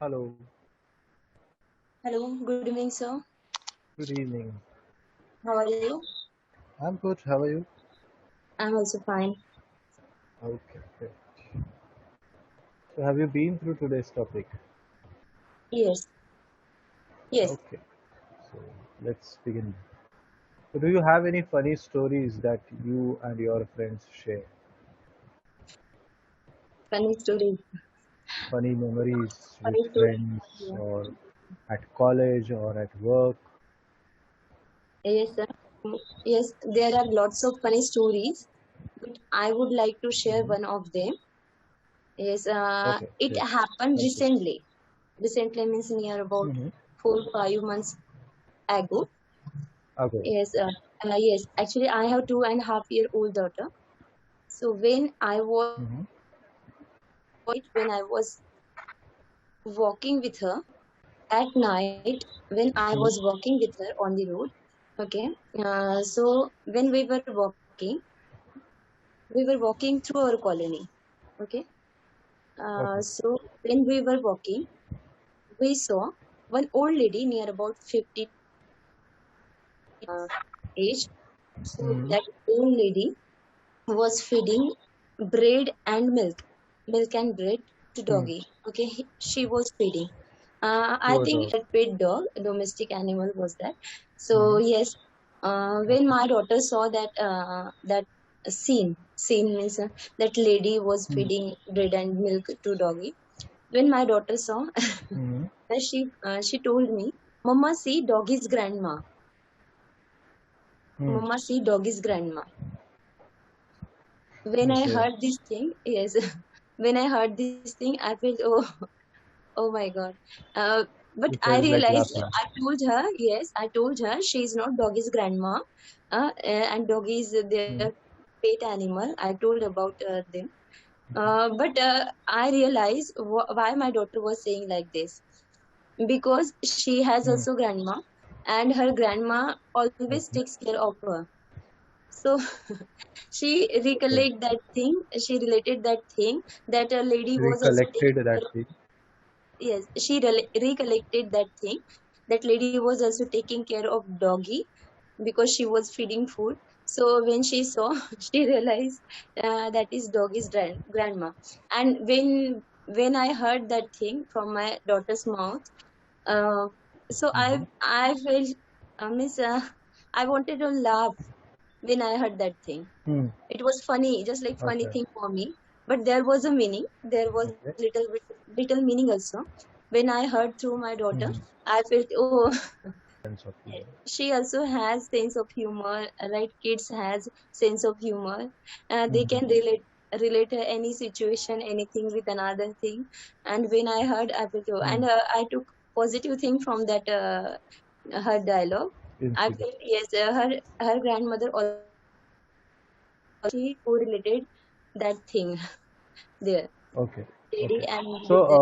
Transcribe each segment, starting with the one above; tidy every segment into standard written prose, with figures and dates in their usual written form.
Hello, Hello, good evening, sir. good evening. How are you? I'm good. How are you? I'm also fine. Okay, great. So, have you been through today's topic? Yes, yes. Okay, so let's begin. So, do you have any funny stories that you and your friends share? Funny story. Funny memories with Funny story. friends Yeah. or at college or at work? Yes, sir. Yes, there are lots of funny stories, but I would like to share Hmm. one of them. Yes, Okay, it great. happened Thank you. recently. Recently means near about Mm-hmm. 4 5 months ago. Okay. Yes. Actually, I have 2.5 year old daughter. So Mm-hmm. when I was walking with her at night, when I was walking with her on the road. Okay. So when we were walking through our colony. Okay. Okay. So when we were walking, we saw one old lady near about 50 age. So Mm-hmm. that old lady was feeding bread and milk and bread to Hmm. doggy. Okay, she was feeding. To I a think dog. her pet dog, a domestic animal was that. So Mm-hmm. yes, when Okay. my daughter saw that scene means that lady was Mm-hmm. feeding bread and milk to doggy. When my daughter saw, Mm-hmm. she told me, "Mama, see doggy's grandma. Hmm. Mama, see doggy's grandma." When I Okay. heard this thing, yes, when I heard this thing, I felt, oh my God. But You I felt like realized, laughing. I told her she is not doggy's grandma, and doggy is their Hmm. pet animal. I told about them. But I realized why my daughter was saying like this because she has Hmm. also grandma, and her grandma always Okay. takes care of her. So she Okay. recollect that thing. She related that thing that a lady was also Recollected taking that care of. thing. Yes, she recollected that thing. That lady was also taking care of doggy because she was feeding food. So when she saw, she realized that is doggy's grandma. And when I heard that thing from my daughter's mouth, uh, so Hmm. I felt, miss, I wanted to laugh when I heard that thing. Hmm. It was funny, just like funny Okay. thing for me. But there was a meaning. There was Okay. little meaning also. When I heard through my daughter, Hmm. I felt, oh, Sense of humor. she also has sense of humor. Right? Kids has sense of humor. They Hmm. can relate any situation, anything with another thing. And when I heard, I felt, oh, Hmm. and I took positive thing from that her dialogue. I Incident. felt yes, her grandmother also she correlated that thing there. Okay. Lady Okay. and So, with that.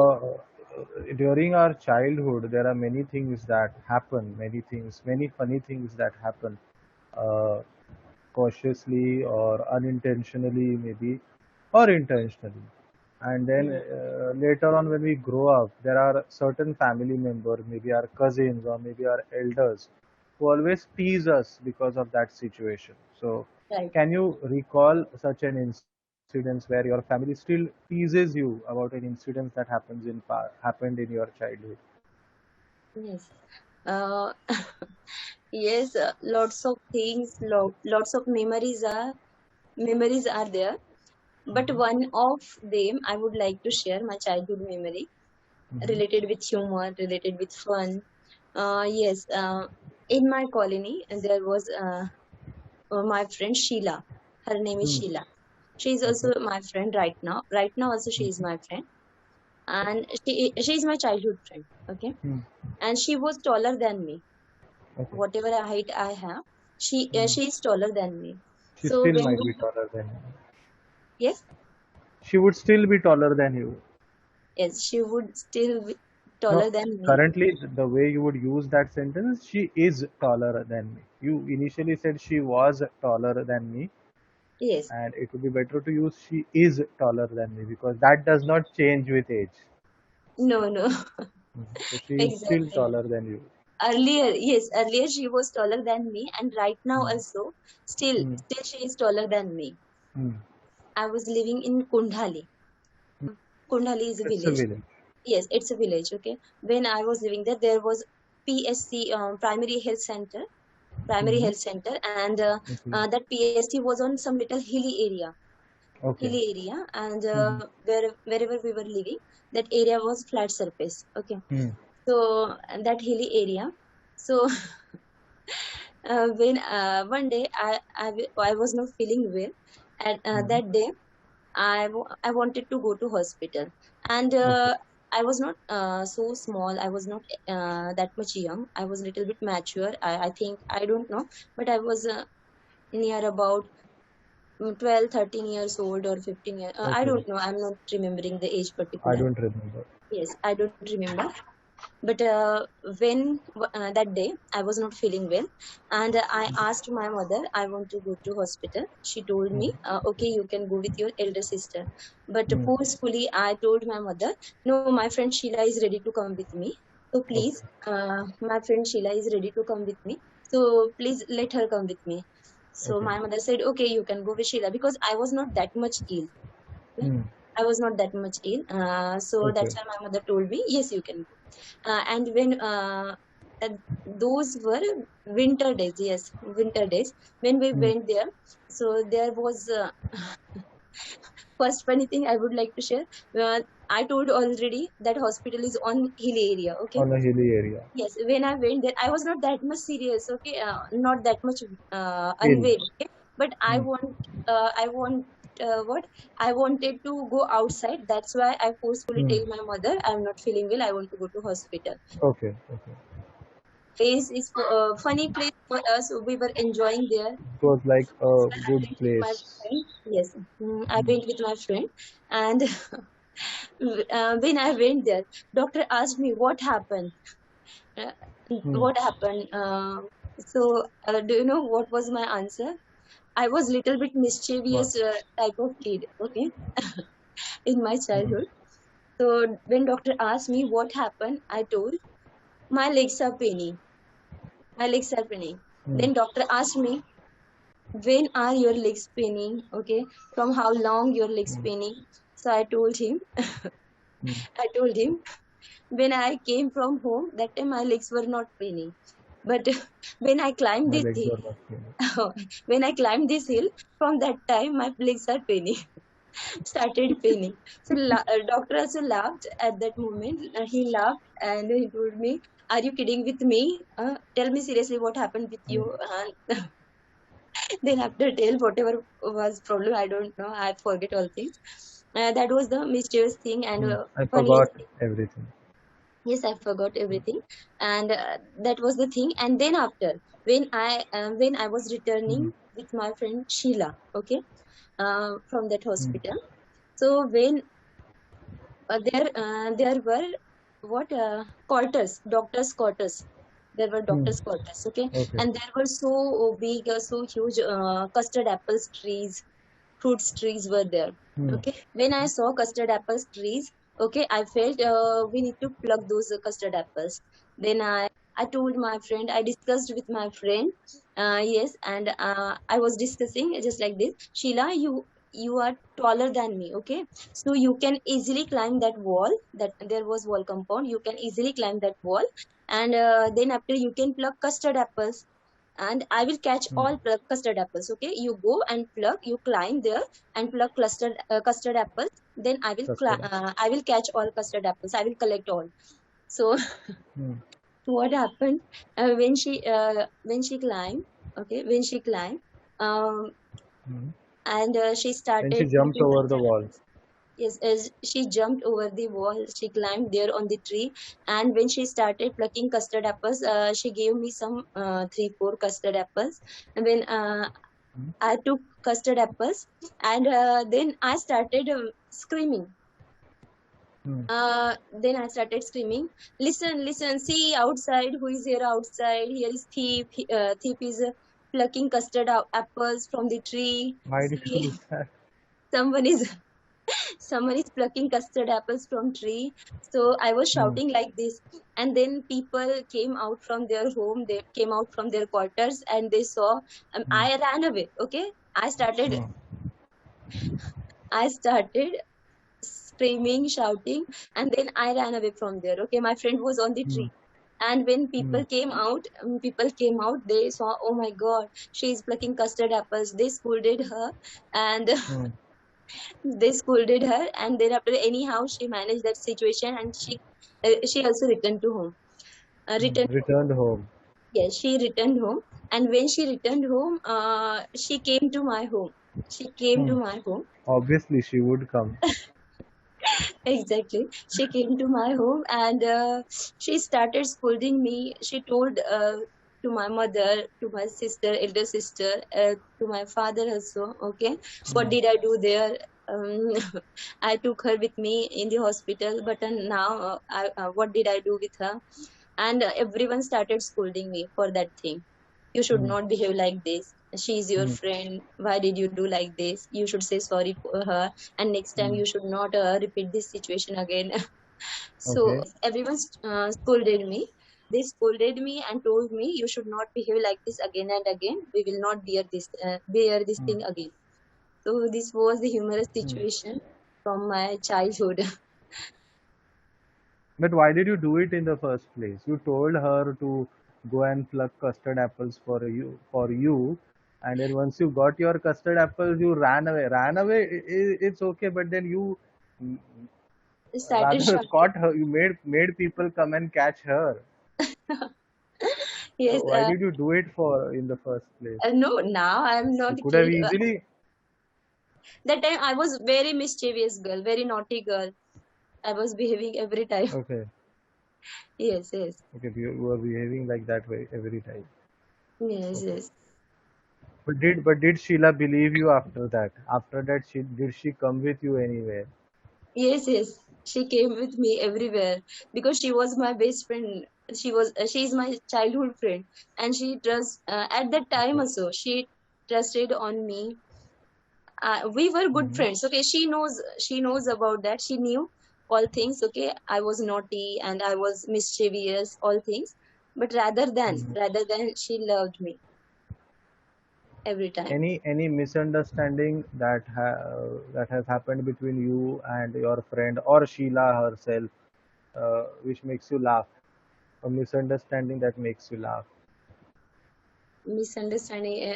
during our childhood, there are many things that happen, many funny things that happen, uh, cautiously or unintentionally, maybe, or intentionally. And then Yes, later on, when we grow up, there are certain family members, maybe our cousins or maybe our elders, who always tease us because of that situation. So, right. can you recall such an incident where your family still teases you about an incident that happened in your childhood? Yes. Uh, yes, lots of things, lots of memories are there. But Hmm. one of them I would like to share my childhood memory Hmm. related with humor, related with fun. Yes, in my colony there was my friend Sheila. Her name is Hmm. Sheila. She is Okay. also my friend right now. Right now also she is Hmm. my friend, and she is my childhood friend. Okay, Hmm. and she was taller than me. Okay. Whatever height I have, Hmm. she is taller than me. She So still when might be we taller than you. yes, She would still be taller than you. yes, she would still be No, taller than me. currently the way you would use that sentence, she is taller than me. You initially said she was taller than me, Yes, and it would be better to use she is taller than me because that does not change with age. No. So she is still Exactly. taller than you. Earlier she was taller than me, and right now Hmm. also, still, Hmm. still she is taller than me. Hmm. I was living in Kundhali. Kundhali is a It's a village. village. Yes, it's a village. Okay. When I was living there, there was PSC, primary Hmm. health center, and Okay. that PSC was on some little Okay. hilly area, and Hmm. wherever we were living, that area was flat surface. Okay. Hmm. So and that hilly area. So when one day I was not feeling well, and Hmm. that day I wanted to go to hospital, and Okay. I was not so small. I was not that much young. I was a little bit mature. I think, I don't know, but I was near about 12, 13 years old, or 15 years. I Okay. don't know. I'm not remembering the age I particular. don't remember. Yes, I don't remember. But when that day I was not feeling well, and I asked my mother, I want to go to hospital. She told Hmm. me, okay, you can go with your elder sister. But Hmm. forcefully I told my mother, no, my friend Sheila is ready to come with me, so please, Okay. my friend Sheila is ready to come with me, so please let her come with me. So Okay. my mother said, okay, you can go with Sheila, because I was not that much ill. Hmm. I was not that much ill. So Okay. that's why my mother told me, yes, you can go. And when uh, those were winter days, yes, winter days, when we Hmm. went there. So there was first funny thing I would like to share. I told already that hospital is on hill area. Okay. On a hilly area. Yes, when I went there, I was not that much serious. Okay, not that much Hill. unwell. Okay, but Hmm. I want. What I wanted to go outside. That's why I forcefully Hmm. tell my mother, I'm not feeling well. I want to go to hospital. Okay. Okay. Place is funny place for us. We were enjoying there. It was like a I good went with my place. friend. Yes, I Hmm. went with my friend, and when I went there, doctor asked me what happened. Uh, Hmm. what happened? Do you know what was my answer? I was little bit What? mischievous type of kid. Okay, in my Hmm. childhood. So when doctor asked me what happened, I told my legs are paining. My legs are paining. Hmm. Then doctor asked me, when are your legs paining? Okay, from how long your legs Hmm. paining? So I told him, Hmm. I told him, when I came from home, that time my legs were not paining. But when I climbed My this legs hill, were not paining. when I climbed this hill, from that time my legs are paining, started paining. So doctor also laughed at that moment. He laughed and he told me, "Are you kidding with me? Tell me seriously what happened with Hmm. you." Then after tell whatever was problem, I don't know. I forget all things. That was the mischievous thing and Hmm. I forgot funniest thing. everything. Yes, I forgot everything, and that was the thing. And then after, when I was Hmm. returning with my friend Sheila, okay, from that Hmm. hospital. So when there were what quarters, doctors' quarters. There were Hmm. doctors' quarters, okay, Okay. and there were so big, so huge custard apples trees, fruits trees were there. Hmm. Okay, when I saw custard apples trees, okay, I felt we need to pluck those custard apples. Then I told my friend, I discussed with my friend, yes, and I was discussing just like this, Sheila, you are taller than me, okay, so you can easily climb that wall. That there was wall compound, you can easily climb that wall, and then after you can pluck custard apples, and I will catch Hmm. all custard apples. Okay, you go and pluck, you climb there and pluck custard apples. Then Custard. I will catch all custard apples. I will collect all. So Hmm. what happened when she climbed? Okay, when she climbed, um, Hmm. and she Then she started jumped plucking over the custard wall. apples. Yes, as she jumped over the wall, she climbed there on the tree, and when she started plucking custard apples, she gave me some three, four custard apples. And when Hmm. I took custard apples, and then I started screaming. Hmm. Then I started screaming, "Listen, listen! See outside! Who is here outside? Here is thief. Thief is plucking custard apples from the tree. Why did you See, do that? someone is." someone is plucking custard apples from tree. So I was Hmm. shouting like this, and then people came out from their home, they came out from their quarters, and they saw. Hmm. I ran away. Okay, I started Hmm. I started screaming, shouting, and then I ran away from there. Okay, my friend was on the Hmm. tree. And when Hmm. people came out, they saw, oh my God, she is plucking custard apples. They scolded her, and Hmm. they scolded her, and thereafter, anyhow, she managed that situation, and she also returned to home. Returned home. Returned home. Yes, she returned home, and when she returned home, she came to my home. She came Hmm. to my home. Obviously, she would come. Exactly. She came to my home, and she started scolding me. She told to my mother, to my sister, elder sister, to my father also. Okay, what Hmm. did I do there? Um, I took her with me in the hospital, but now what did I do with her? And everyone started scolding me for that thing. You should Hmm. not behave like this. She is your Hmm. friend. Why did you do like this? You should say sorry for her, and next time Hmm. you should not repeat this situation again. So Okay. everyone scolded me. They scolded me and told me, you should not behave like this again and again. We will not bear this Hmm. thing again. So this was the humorous Hmm. situation from my childhood. But why did you do it in the first place? You told her to go and pluck custard apples for you, and then once you got your custard apples, you ran away. Ran away, it's okay, but then you mm, Started rather shouting. caught her. You made people come and catch her. Yes. So why did you do it for in the first place? No, now I'm You not a could have kid. easily. That time I was very mischievous girl, very naughty girl. I was behaving every time. Okay, Yes, yes, okay, you were behaving like that way every time. yes, Okay. yes. But did Sheila believe you after that? After that, did she come with you anywhere? Yes, yes. She came with me everywhere because she was my best friend. She is my childhood friend, and she trust at that time Okay. also. She trusted on me. We were good Hmm. friends. Okay, she knows about that. She knew all things. Okay, I was naughty and I was mischievous, all things. But Hmm. rather than she loved me every time. Any misunderstanding that has happened between you and your friend or Sheila herself, which makes you laugh? A misunderstanding that makes you laugh. Misunderstanding.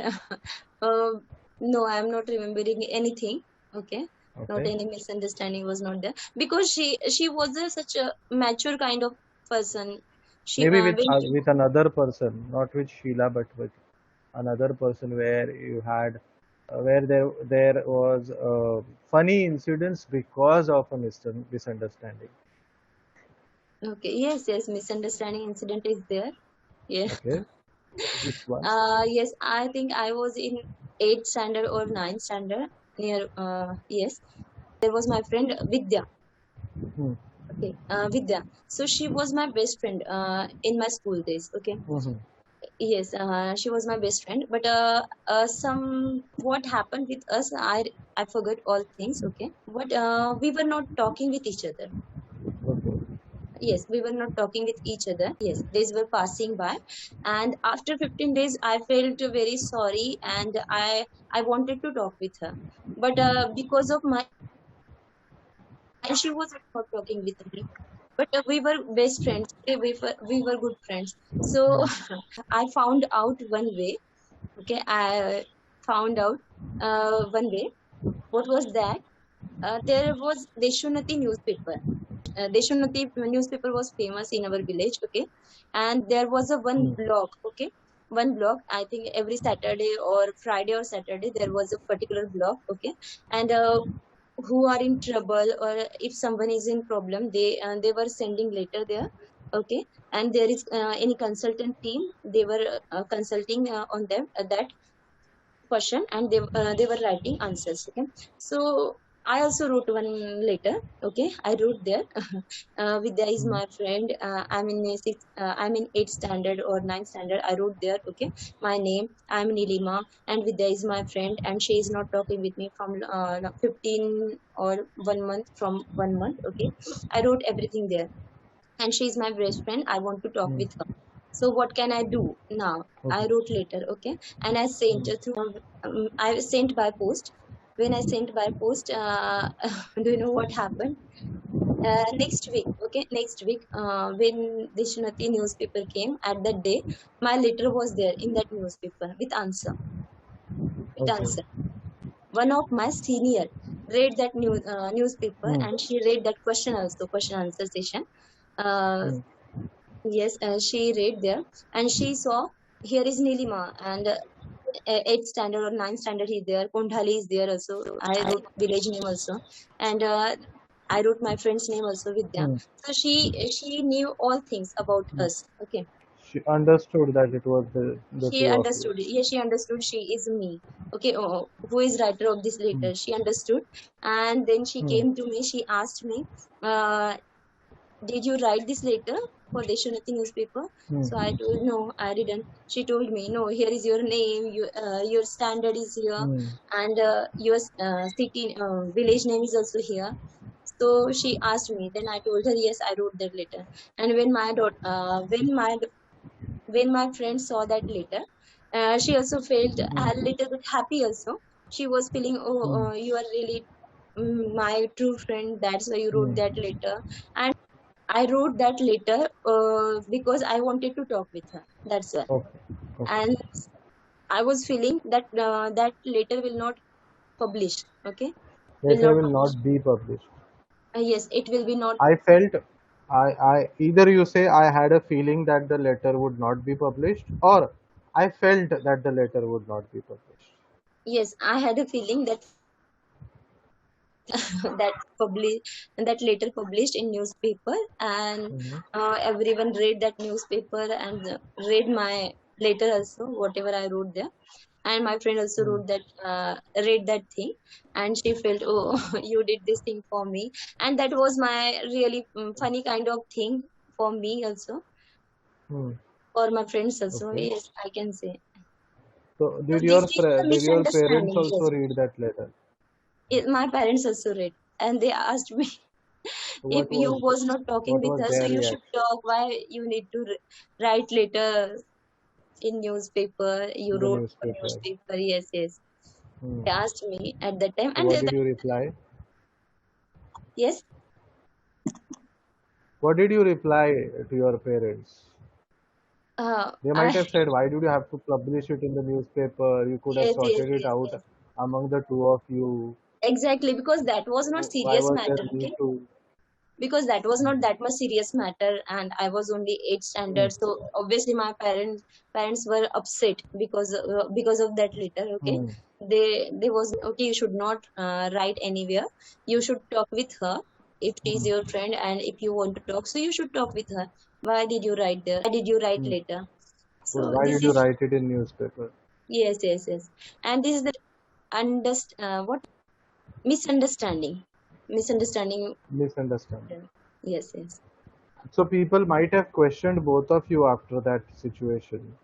uh, no, I am not remembering anything. Okay, not Okay. any misunderstanding was not there because she was such a mature kind of person. She Maybe with when with another person, not with Sheila, but with another person where you had where there was funny incidents because of a misunderstanding. okay, yes, yes, misunderstanding incident is there. Yeah. Okay. Which one? Yes, I think I was in eighth standard or ninth standard near. Yes, there was my friend Vidya. Hmm. Okay, Vidya. So she was my best friend in my school days. Okay. Hmm. Yes, she was my best friend. But some what happened with us, I forgot all things. Okay, but we were not talking with each other. Okay. Yes, we were not talking with each other. Yes, days were passing by, and after 15 days, I felt very sorry, and I wanted to talk with her, but because of my she was not talking with me. But we were best friends. Okay? We were good friends. So Hmm. I found out one way. Okay, I found out one way. What was that? There was Deshunati newspaper. Deshunati newspaper was famous in our village. Okay, and there was a one Hmm. blog. Okay, one blog. I think every Saturday or Friday or Saturday there was a particular blog. Okay, and who are in trouble or if someone is in problem, they were sending letter there. Okay, and there is any consultant team, they were consulting on them that question, and they were writing answers. Okay, so I also wrote one letter. Okay, I wrote there. Vidya is Hmm. my friend. I'm in eighth standard or ninth standard. I wrote there. Okay, my name. I'm Nilima, and Vidya is my friend, and she is not talking with me from 15 or 1 month from 1 month. Okay, I wrote everything there, and she is my best friend. I want to talk Hmm. with her. So what can I do now? I Okay. wrote later. Okay, and I sent Hmm. I sent by post. When I sent by post, do you know what happened? Next week, okay, next week, when Deshunati newspaper came at that day, my letter was there in that newspaper with answer. With Okay. answer. One of my senior read that newspaper, Hmm. and she read that question also, question answer session. Uh, Hmm. yes, she read there, and she saw here is Nilima, and 8th standard or ninth standard is there. Kondhali is there also. I wrote village name also, and I wrote my friend's name also with them. Hmm. So she knew all things about Hmm. us. Okay, She understood that it was the she two of you. understood. Yeah, she understood. She is me. Okay, who is writer of this Hmm. letter? She understood, and then she Hmm. came to me. She asked me, uh, "Did you write this letter for Deshunati newspaper?" Hmm. So I told, "No, I didn't." She told me, "No, here is your name, your standard is here, Hmm. and your city, village name is also here." So she asked me. Then I told her, "Yes, I wrote that letter." And when my friend saw that letter, she also felt Hmm. a little bit happy. Also, she was feeling, "Oh, Hmm. you are really my true friend. That's why you Hmm. wrote that letter." And I wrote that letter because I wanted to talk with her. That's why. Okay. Okay. And I was feeling that that letter will not publish. Okay, will Later not will publish. not be published. Yes, it will be not. I felt, either you say I had a feeling that the letter would not be published, or I felt that the letter would not be published. Yes, I had a feeling that that publish that later published in newspaper, and Hmm. everyone read that newspaper and read my letter also, whatever I wrote there. And my friend also Hmm. wrote that read that thing, and she felt, "Oh, you did this thing for me." And that was my really funny kind of thing for me also, Hmm. for my friends also. Okay. Yes, I can say. So So this is the did your parents misunderstanding. also Yes, read that letter? my parents also read, and they asked me, if What you was was not talking what with was us, so their you should reaction? talk. Why you need to write letter in newspaper? You In the wrote for newspaper. newspaper. Yes, yes. Hmm. They asked me at that time, So and what did you reply? yes, What did you reply to your parents? They might I have said, "Why did you have to publish it in the newspaper? You could have yes, yes, sorted it yes, out yes. among the two of you. Exactly, because that was not Why serious was there matter. a need Okay, to?" because that was Hmm. not that much serious matter, and I was only eighth Hmm. standard. So obviously my parents were upset because of that letter. Okay, Hmm. they was okay, you should not write anywhere, you should talk with her. If she is Hmm. your friend and if you want to talk, so you should talk with her. Why did you write there? Why did you write Hmm. later? Well, So why this did you is, write it in newspaper? yes, yes, yes. And this is the what misunderstanding. Misunderstanding. Yes, yes. So people might have questioned both of you after that situation.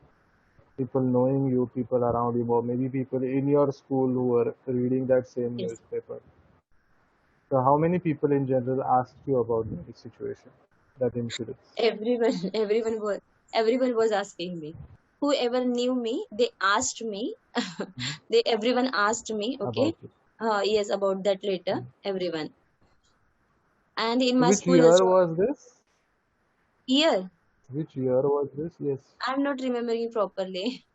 People knowing you, people around you, or maybe people in your school who were reading that same Yes, newspaper. So how many people in general asked you about that situation, that incident? everyone everyone was asking me. Whoever knew me, they asked me. Hmm. They everyone asked me. Okay, About it. yes, about that later. Hmm. Everyone. And in So my which school year also. was this? Here, Which year was this? Yes. I'm not remembering properly.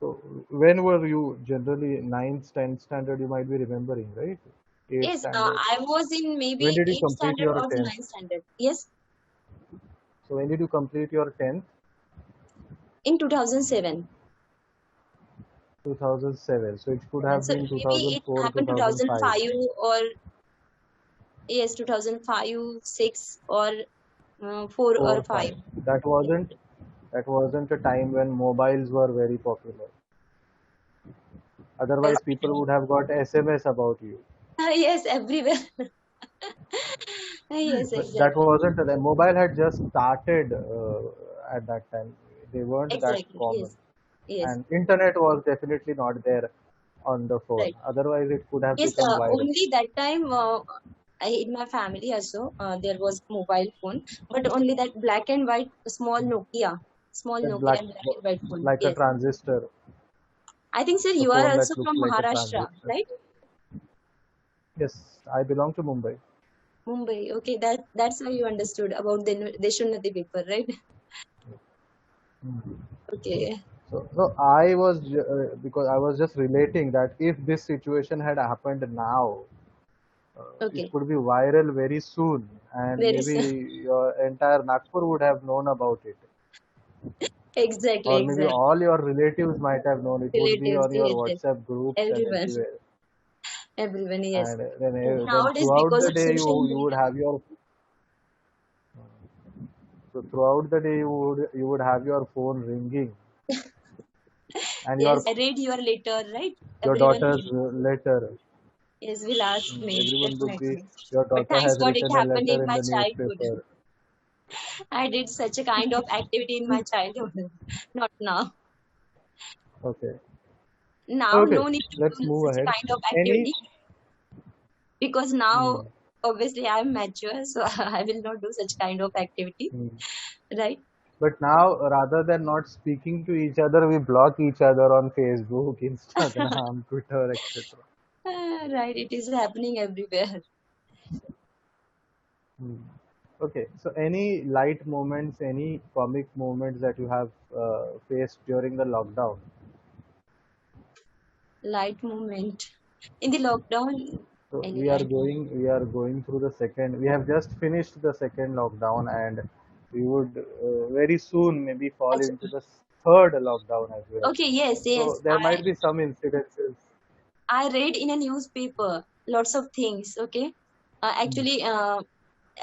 So when were you generally ninth, 10th standard? You might be remembering, right? Eighth Yes, standard. I was in When maybe did you 8th complete standard your or the 10th? ninth standard. Yes, So when did you complete your 10th? in 2007. 2007. So it could have So been maybe it 2004, happened 2005. 2005, or yes, 2005, 6, or 4 or 4, 5. 5. That wasn't that wasn't a time when mobiles were very popular. Yes, Otherwise, people would have got SMS about you. Yes, everywhere. Yes, But that exactly. wasn't the mobile had just started at that time. They weren't that Exactly. common, Yes. Yes. and internet was definitely not there on the phone. Right. Otherwise, it could have Yes, become viral. only that time in my family also there was mobile phone, but only that black and white small That Nokia black, and black and white phone. like a Yes, transistor, I think sir, the you are phone that also looks from like a Maharashtra, transistor. right? Yes, I belong to Mumbai. Mumbai. Okay, that's why you understood about the Deshunati paper, right? Hmm. Okay, So I was because I was just relating that if this situation had happened now, it okay, could be viral very soon, and very maybe soon. your entire Nagpur would have known about it, Exactly, or maybe exactly. all your relatives might have known. It would be Relatives, on your yes, yes. WhatsApp groups and Everyone, everywhere. everyone, yes. And then Nowadays, throughout because the of day social you would media, have your so throughout the day you would have your phone ringing, and yes, I read your letter, right? your Everyone daughter's will, letter. yes, will ask me Everyone would be, definitely. your But daughter thanks has God, it written a happened letter in in my the childhood. newspaper. I did such a kind of activity in my childhood, not now. Okay. Now, Okay, no need to let's do move such a ahead. kind of Any, activity because now, hmm, obviously, I'm mature, so I will not do such kind of activity, hmm. right? But now rather than not speaking to each other, we block each other on Facebook, Instagram, Twitter, etc. Right, it is happening everywhere. Hmm. Okay, so any light moments, any comic moments that you have faced during the lockdown? Light moment in the lockdown. So Any we are light moment? going, we are going through the second. We have just finished the second lockdown, and we would very soon maybe fall into Achha. the third lockdown as well. Okay, yes, So yes. there might be some incidences. I read in a newspaper lots of things. Okay, uh, Hmm. actually, uh,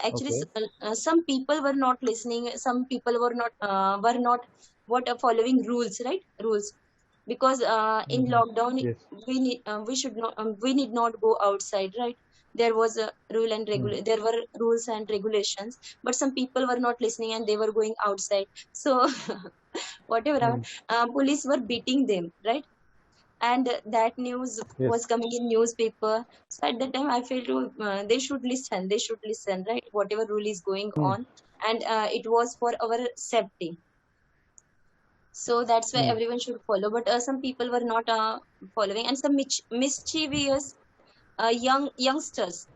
actually, Okay. some people were not listening. Some people were not what are following rules, right? Rules because in Hmm. lockdown Yes. we should not we need not go outside, right? There was a rule and Hmm. there were rules and regulations, but some people were not listening and they were going outside. So whatever, Hmm. police were beating them, right? And that news Yes. was coming in newspaper. So at that time I felt they should listen, right? Whatever rule is going Hmm. on, and it was for our safety, so that's why Hmm. everyone should follow. But some people were not following, and some mischievous youngsters,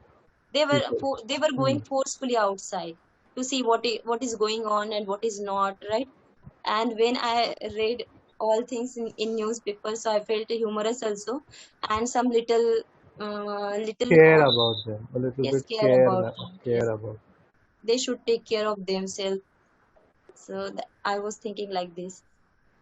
People. they were Hmm. going forcefully outside to see what is going on and what is not, right? And when I read all things in newspaper, so I felt humorous also, and some little Care about them. A little yes, bit care care, about them. Yes, care about. they should take care of themselves. So I was thinking like this.